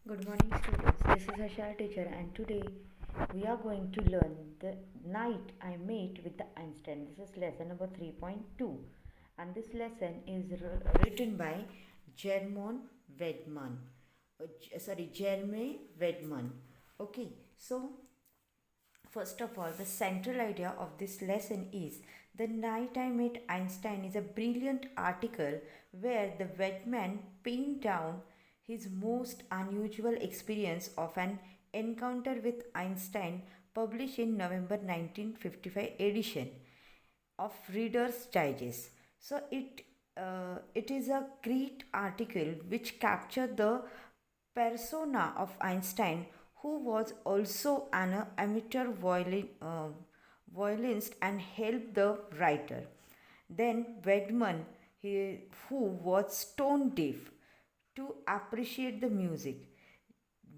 Good morning, students. This is Ashar teacher, and today we are going to learn the night I met with the Einstein. This is lesson number 3.2, and this lesson is written by German Wedman. Jeremy Wedman. Okay, so first of all, the central idea of this lesson is The Night I Met Einstein is a brilliant article where the Wedman pinned down his most unusual experience of an encounter with Einstein, published in November 1955 edition of Reader's Digest. So it is a great article which captured the persona of Einstein, who was also an amateur violinist and helped the writer. Then Wedman, who was stone deaf, to appreciate the music.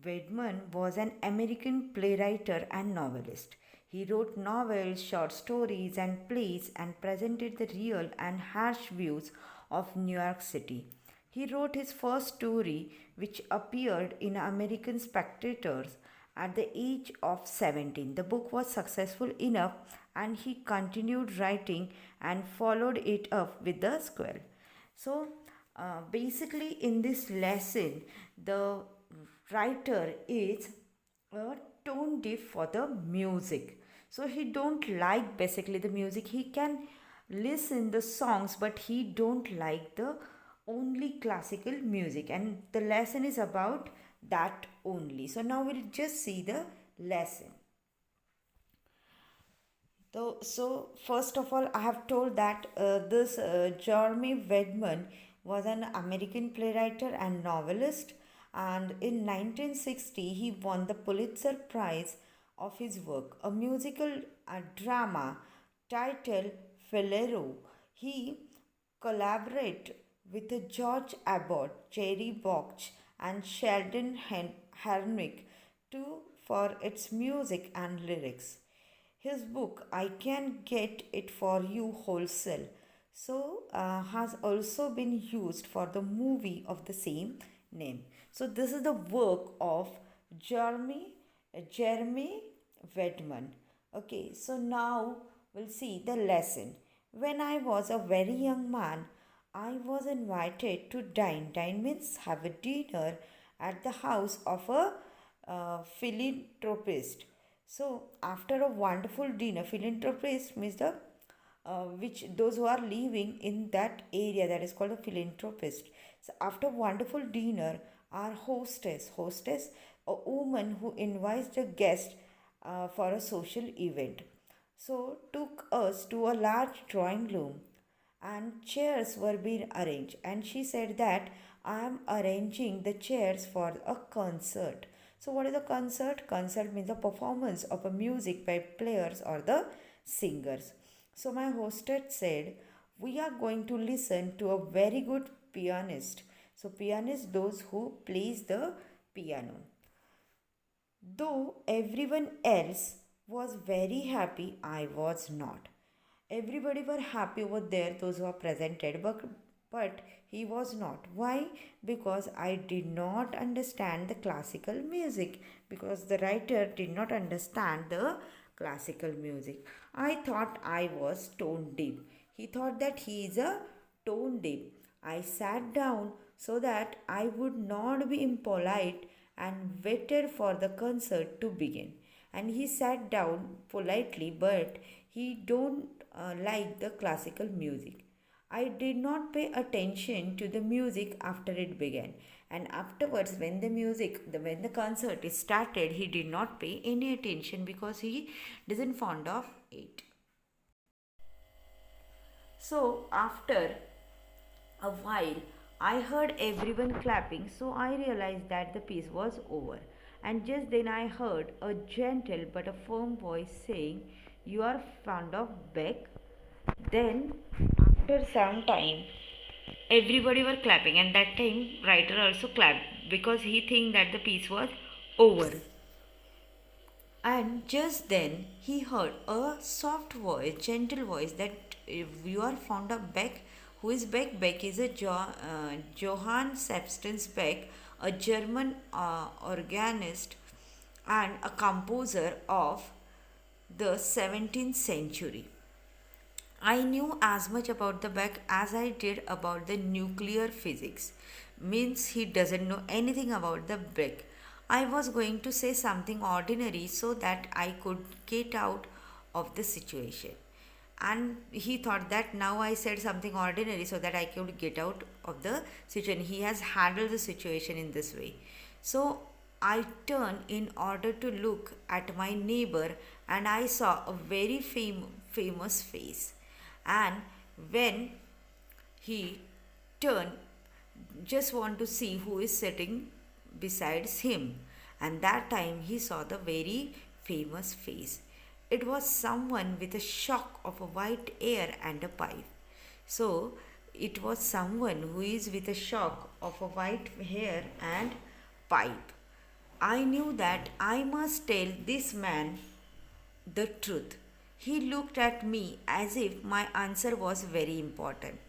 Wedman was an American playwright and novelist. He wrote novels, short stories, and plays and presented the real and harsh views of New York City. He wrote his first story, which appeared in American Spectators at the age of 17. The book was successful enough and he continued writing and followed it up with the sequel. So, basically, in this lesson, the writer is a tone deaf for the music. So he don't like basically the music. He can listen the songs, but he don't like the only classical music. And the lesson is about that only. So now we'll just see the lesson. So first of all, I have told that this Jeremy Wedman was an American playwright and novelist, and in 1960 he won the Pulitzer Prize of his work, a musical drama titled Figaro. He collaborated with George Abbott, Jerry Bock, and Sheldon Harnick too for its music and lyrics. His book, I Can Get It For You Wholesale, has also been used for the movie of the same name. So, this is the work of Jeremy Wedman. Okay, so now we'll see the lesson. When I was a very young man, I was invited to dine. Dine means have a dinner at the house of a philanthropist. So, after a wonderful dinner, philanthropist means the which those who are living in that area, that is called a philanthropist. So, after wonderful dinner, our hostess, a woman who invites the guest for a social event, so took us to a large drawing room and chairs were being arranged, and she said that I am arranging the chairs for a concert. So what is a concert? Concert means the performance of a music by players or the singers. So my hostess said we are going to listen to a very good pianist. So pianist, those who plays the piano. Though everyone else was very happy, I was not. Everybody were happy over there, those who are presented, but he was not. Why? Because I did not understand the classical music, because the writer did not understand the classical music. I thought I was tone deaf. He thought that he is a tone deaf. I sat down so that I would not be impolite and waited for the concert to begin. And he sat down politely, but he don't like the classical music. I did not pay attention to the music after it began. And afterwards, when the concert is started, he did not pay any attention because he doesn't fond of it. So after a while, I heard everyone clapping, so I realized that the piece was over. And just then I heard a gentle but a firm voice saying, "You are fond of Beck?" Then, after some time, everybody were clapping, and that time writer also clapped because he think that the piece was over. And just then he heard a soft voice, gentle voice, that if you are fond of Beck, who is Beck? Beck is a Johann Sebastian Beck, a German organist and a composer of the 17th century. I knew as much about the Beck as I did about the nuclear physics. Means he doesn't know anything about the Beck. I was going to say something ordinary so that I could get out of the situation. And he thought that now I said something ordinary so that I could get out of the situation. He has handled the situation in this way. So I turned in order to look at my neighbor and I saw a very famous face. And when he turned, just want to see who is sitting besides him, and that time he saw the very famous face. It was someone with a shock of a white hair and a pipe. So it was someone who is with a shock of a white hair and pipe. I knew that I must tell this man the truth. He looked at me as if my answer was very important.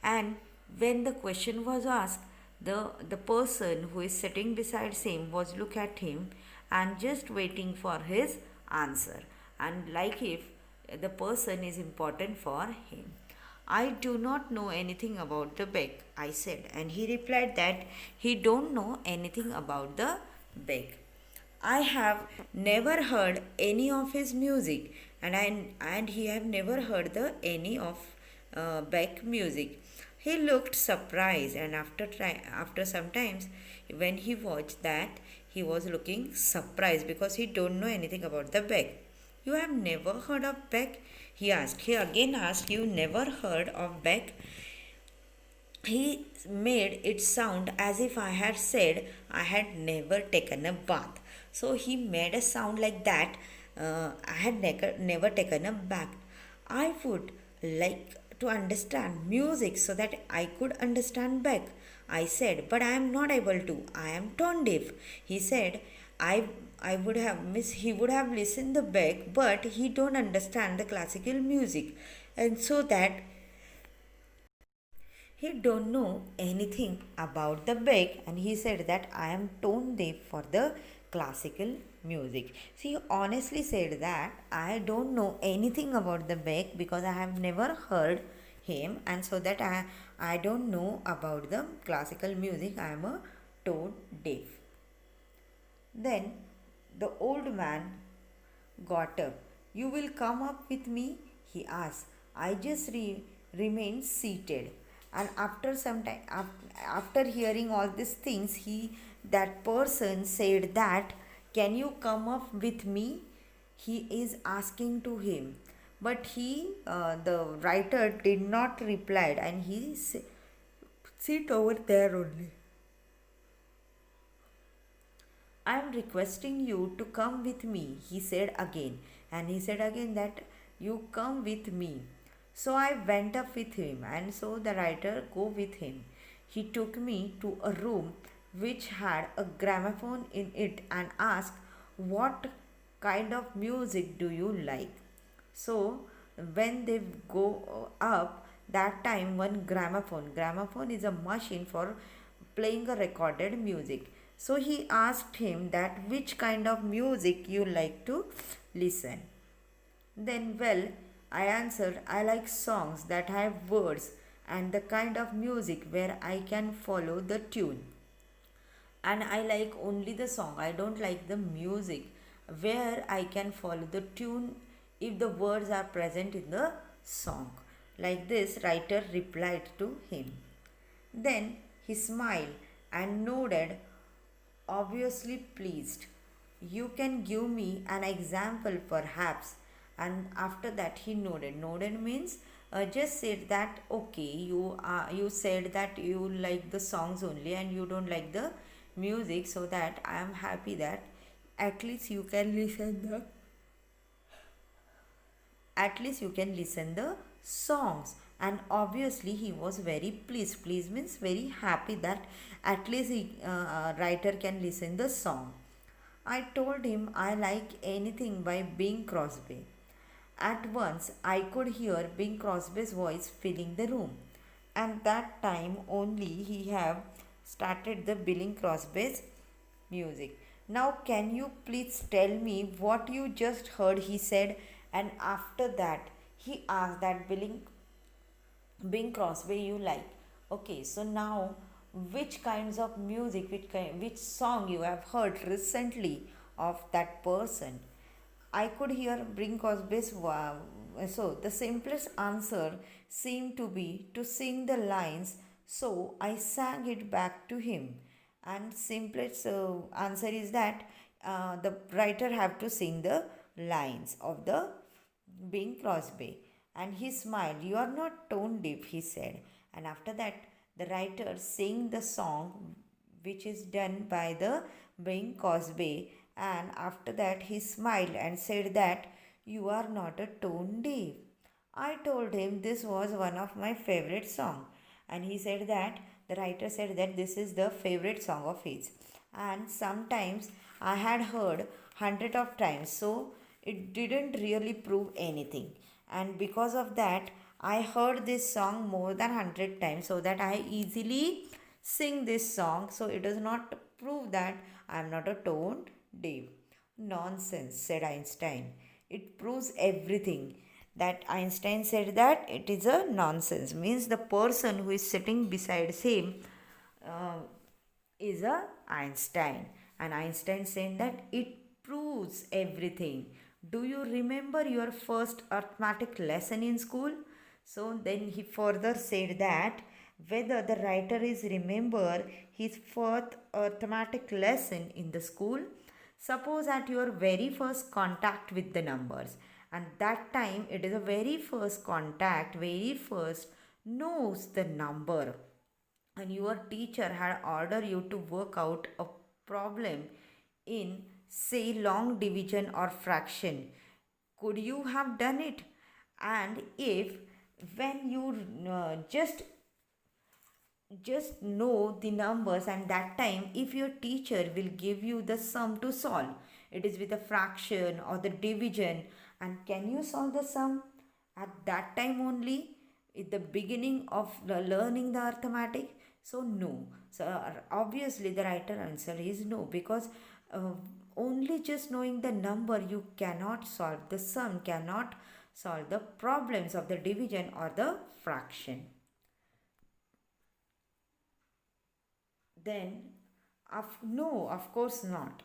And when the question was asked, the person who is sitting beside him was look at him and just waiting for his answer. And like if the person is important for him. I do not know anything about the Beck, I said, and he replied that he don't know anything about the Beck. I have never heard any of his music, and he have never heard the any of Beck music. He looked surprised, and after some times, when he watched that, he was looking surprised because he don't know anything about the Beck. You have never heard of Beck? He asked. He again asked, you never heard of Beck? He made it sound as if I had said I had never taken a bath. So he made a sound like that. I had never taken a bath. I would like to understand music so that I could understand Beck. I said, but I am not able to. I am tone deaf. He said, I would have he would have listened the Beck, but he don't understand the classical music, and so that he don't know anything about the Beck, and he said that I am tone deaf for the classical music. So he honestly said that I don't know anything about the Beck because I have never heard him, and so that I don't know about the classical music. I am a tone deaf. Then the old man got up. You will come up with me? He asked. I just remained seated. And after some time, after hearing all these things, that person said that, can you come up with me? He is asking to him. But the writer did not reply, and he sit over there only. I am requesting you to come with me, he said again. And he said again that you come with me. So I went up with him, and so the writer go with him. He took me to a room which had a gramophone in it and asked, what kind of music do you like? So when they go up, that time one gramophone is a machine for playing a recorded music. So he asked him that which kind of music you like to listen. Then, well, I answered, I like songs that have words and the kind of music where I can follow the tune. And I like only the song. I don't like the music where I can follow the tune if the words are present in the song. Like this, writer replied to him. Then he smiled and nodded, obviously pleased. You can give me an example perhaps. And after that he nodded. Nodded means just said that okay, you said that you like the songs only and you don't like the music, so that I am happy that at least you can listen the songs. And obviously he was very pleased. Pleased means very happy that at least writer can listen the song. I told him I like anything by Bing Crosby. At once I could hear Bing Crosby's voice filling the room, and that time only he have started the Billing Crosby's music. Now, can you please tell me what you just heard? He said, and after that, he asked that Bing Crosby you like. Okay, so now which kinds of music, which song you have heard recently of that person? I could hear Bing Crosby's wow. So the simplest answer seemed to be to sing the lines. So I sang it back to him. And simplest answer is that the writer have to sing the lines of the Bing Crosby. And he smiled. You are not tone deaf, he said. And after that, the writer sang the song which is done by the Bing Crosby. And after that, he smiled and said that you are not a tone deaf. I told him this was one of my favorite songs. And he said that the writer said that this is the favorite song of his. And sometimes I had heard hundred of times, so it didn't really prove anything. And because of that, I heard this song more than 100 times, so that I easily sing this song. So it does not prove that I am not a tone deaf. Nonsense, said Einstein. It proves everything. That Einstein said that it is a nonsense, means the person who is sitting beside him uh, is a Einstein. And Einstein said that it proves everything. Do you remember your first arithmetic lesson in school? So then he further said that whether the writer is remember his first arithmetic lesson in the school. Suppose at your very first contact with the numbers, and that time it is a very first contact, very first knows the number, and your teacher had ordered you to work out a problem in, say, long division or fraction, could you have done it? And if when you just know the numbers, and that time if your teacher will give you the sum to solve, it is with a fraction or the division, and can you solve the sum at that time only at the beginning of learning the arithmetic? So no. So obviously the right answer is no, because uh, only just knowing the number you cannot solve the sum, cannot solve the problems of the division or the fraction. Then, no, of course not.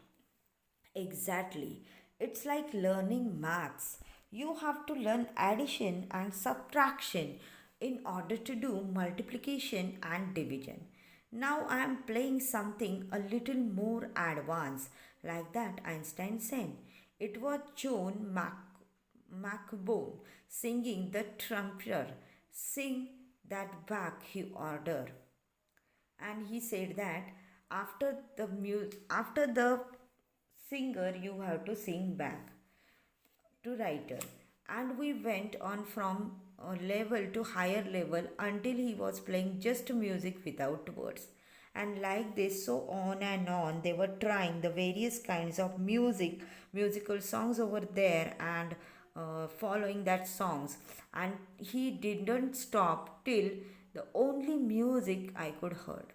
Exactly. It's like learning maths. You have to learn addition and subtraction in order to do multiplication and division. Now I am playing something a little more advanced, like that Einstein said. It was McBone singing the trumpeter. Sing that back, he ordered. And he said that after the singer you have to sing back to writer. And we went on from a level to higher level until he was playing just music without words. And like this, so on and on, they were trying the various kinds of musical songs over there, and following that songs. And he didn't stop till the only music I could heard.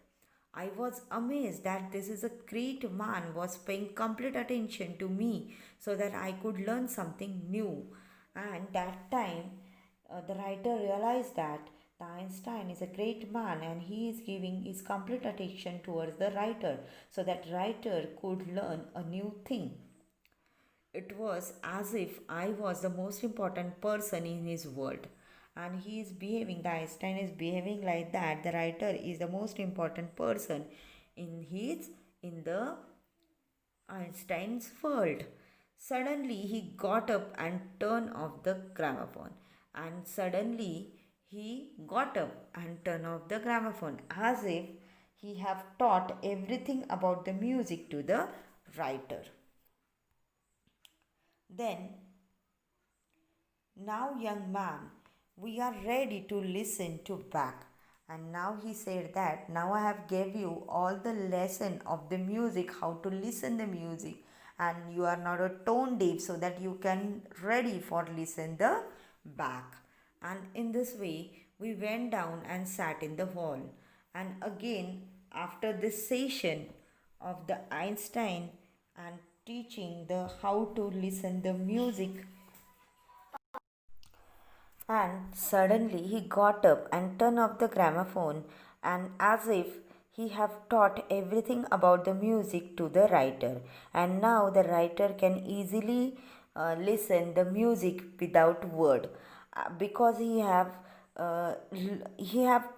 I was amazed that this is a great man was paying complete attention to me so that I could learn something new. And that time, the writer realized that the Einstein is a great man and he is giving his complete attention towards the writer so that writer could learn a new thing. It was as if I was the most important person in his world. And he is behaving, the Einstein is behaving like that. The writer is the most important person in the Einstein's world. Suddenly he got up and turned off the gramophone. And suddenly he got up and turned off the gramophone as if he have taught everything about the music to the writer. Then, now, young man, we are ready to listen to back. And now he said that now I have gave you all the lesson of the music, how to listen the music, and you are not a tone deaf, so that you can ready for listen the back. And in this way we went down and sat in the hall. And again after this session of the Einstein and teaching the how to listen the music, and suddenly he got up and turned off the gramophone, and as if he have taught everything about the music to the writer, and now the writer can easily listen the music without word, because he have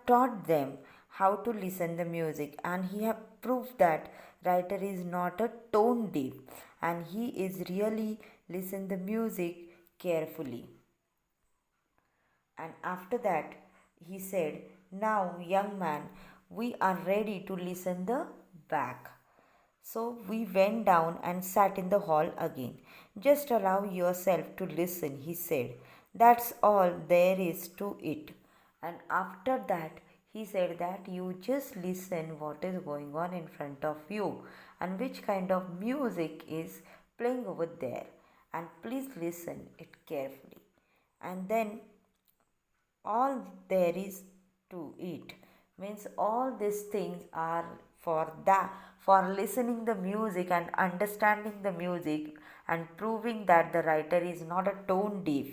taught them how to listen the music, and he have proved that writer is not a tone deaf, and he is really listen the music carefully. And after that, he said, "Now, young man, we are ready to listen the back." So we went down and sat in the hall again. "Just allow yourself to listen," he said. "That's all there is to it." And after that, he said that you just listen what is going on in front of you and which kind of music is playing over there. And please listen it carefully. And then all there is to it means all these things are for listening the music and understanding the music and proving that the writer is not a tone deaf.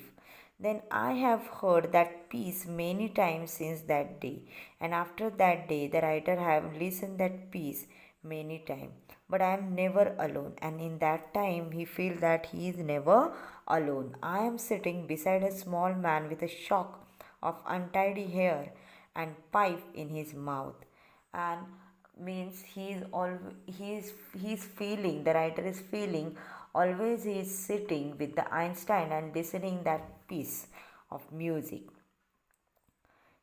Then I have heard that piece many times since that day, and after that day the writer have listened that piece many times, but I am never alone, and in that time he feel that he is never alone. I am sitting beside a small man with a shock of untidy hair and pipe in his mouth, and means he's feeling, the writer is feeling always he is sitting with the Einstein and listening that piece of music.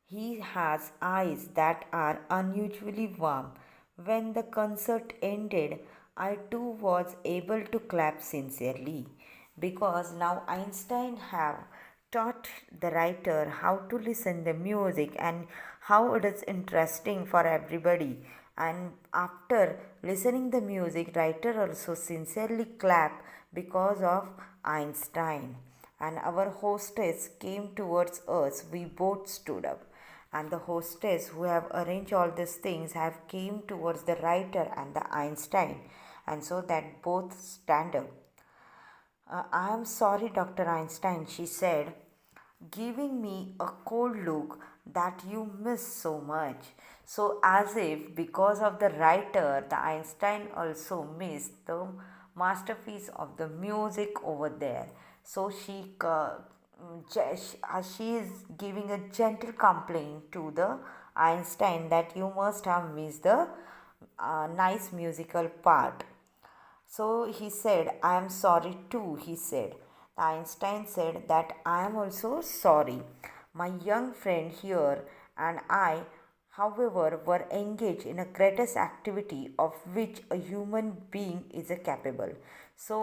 He has eyes that are unusually warm. When the concert ended, I too was able to clap sincerely, because now Einstein have taught the writer how to listen the music and how it is interesting for everybody. And after listening the music, writer also sincerely clap because of Einstein. And our hostess came towards us. We both stood up, and the hostess who have arranged all these things have came towards the writer and the Einstein, and so that both stand up. "I am sorry, Dr. Einstein," she said, giving me a cold look, "that you miss so much." So, as if because of the writer, the Einstein also missed the masterpiece of the music over there. So, she is giving a gentle complaint to the Einstein that you must have missed the nice musical part. So he said, "I am sorry too," he said. Einstein said that I am also sorry. My young friend here and I, however, were engaged in a greatest activity of which a human being is capable. So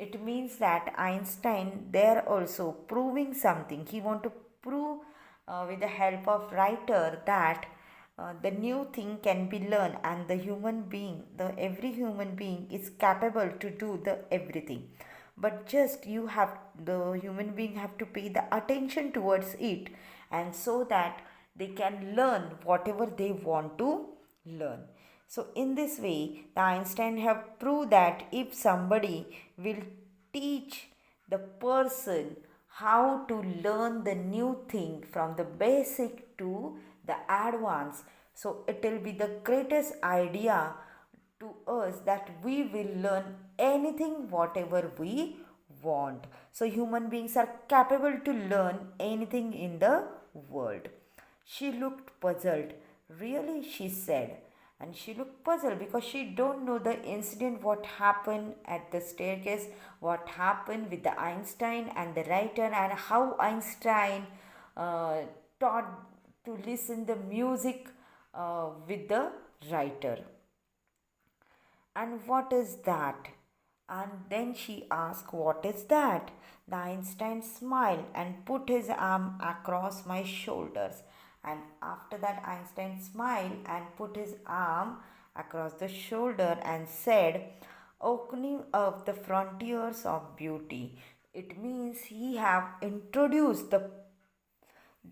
it means that Einstein there also proving something. He want to prove with the help of writer that the new thing can be learned, and the human being, the every human being is capable to do the everything, but just you have, the human being have to pay the attention towards it, and so that they can learn whatever they want to learn. So in this way the Einstein have proved that if somebody will teach the person how to learn the new thing from the basic to the advanced, so it will be the greatest idea to us that we will learn anything whatever we want. So human beings are capable to learn anything in the world. She looked puzzled. "Really?" she said. And she looked puzzled because she don't know the incident, what happened at the staircase, what happened with the Einstein and the writer, and how Einstein uh, taught to listen the music with the writer. "And what is that?" And then she asked, "What is that?" The Einstein smiled and put his arm across my shoulders. And after that, Einstein smiled and put his arm across the shoulder and said, "Opening up the frontiers of beauty." It means he have introduced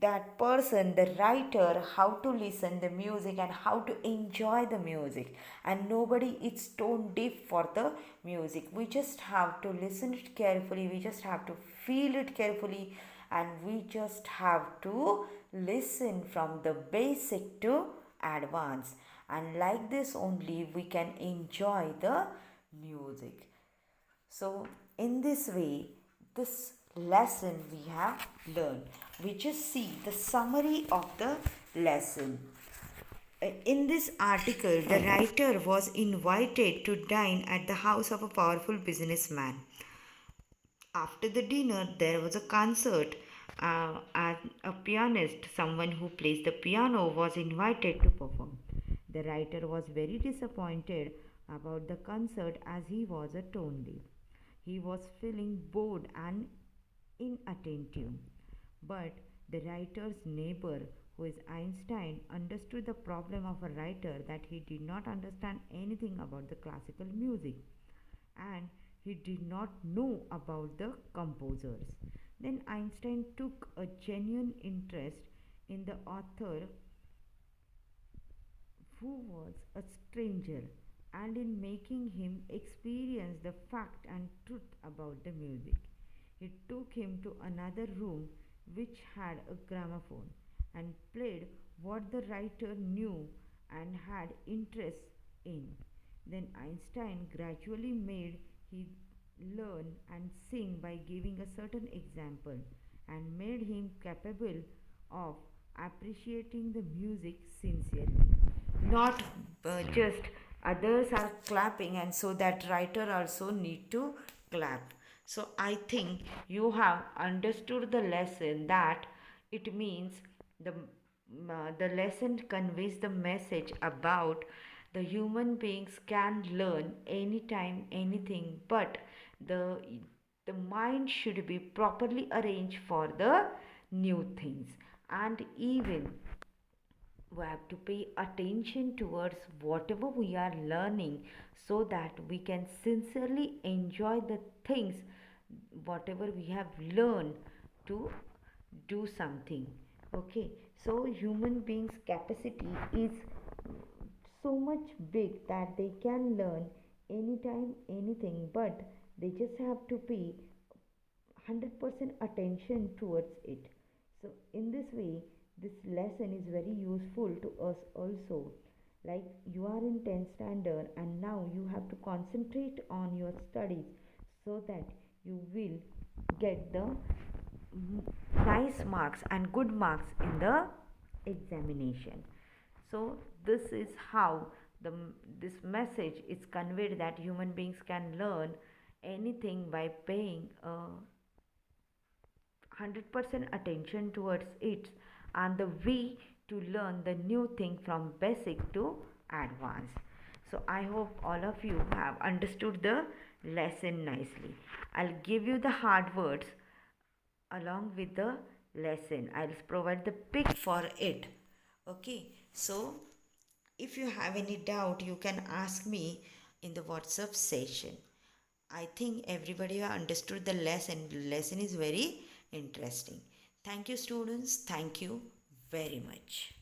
that person, the writer, how to listen the music and how to enjoy the music. And nobody is tone deaf for the music. We just have to listen it carefully, we just have to feel it carefully, and we just have to listen from the basic to advanced. And like this only we can enjoy the music. So, in this way, this lesson we have learned. We just see the summary of the lesson. In this article, the writer was invited to dine at the house of a powerful businessman. After the dinner, there was a concert, and a pianist, someone who plays the piano, was invited to perform. The writer was very disappointed about the concert as he was a tone deaf. He was feeling bored and inattentive. But the writer's neighbor, who is Einstein, understood the problem of a writer that he did not understand anything about the classical music and he did not know about the composers. Then Einstein took a genuine interest in the author who was a stranger and in making him experience the fact and truth about the music. He took him to another room which had a gramophone and played what the writer knew and had interest in. Then Einstein gradually made him learn and sing by giving a certain example and made him capable of appreciating the music sincerely. Not just others are clapping and so that writer also need to clap. So I think you have understood the lesson that it means the lesson conveys the message about the human beings can learn anytime anything, but the the mind should be properly arranged for the new things. And even we have to pay attention towards whatever we are learning so that we can sincerely enjoy the things whatever we have learned to do something. Okay, so human beings capacity is so much big that they can learn anytime anything, but they just have to pay 100% attention towards it. So, in this way, this lesson is very useful to us also. Like you are in 10th standard and now you have to concentrate on your studies so that you will get the nice marks and good marks in the examination. So this is how the this message is conveyed that human beings can learn anything by paying a 100% attention towards it, and the way to learn the new thing from basic to advanced. So I hope all of you have understood the lesson nicely. I'll give you the hard words along with the lesson. I'll provide the pic for it. Okay, so if you have any doubt you can ask me in the WhatsApp session. I think everybody have understood the lesson. The lesson is very interesting. Thank you, students. Thank you very much.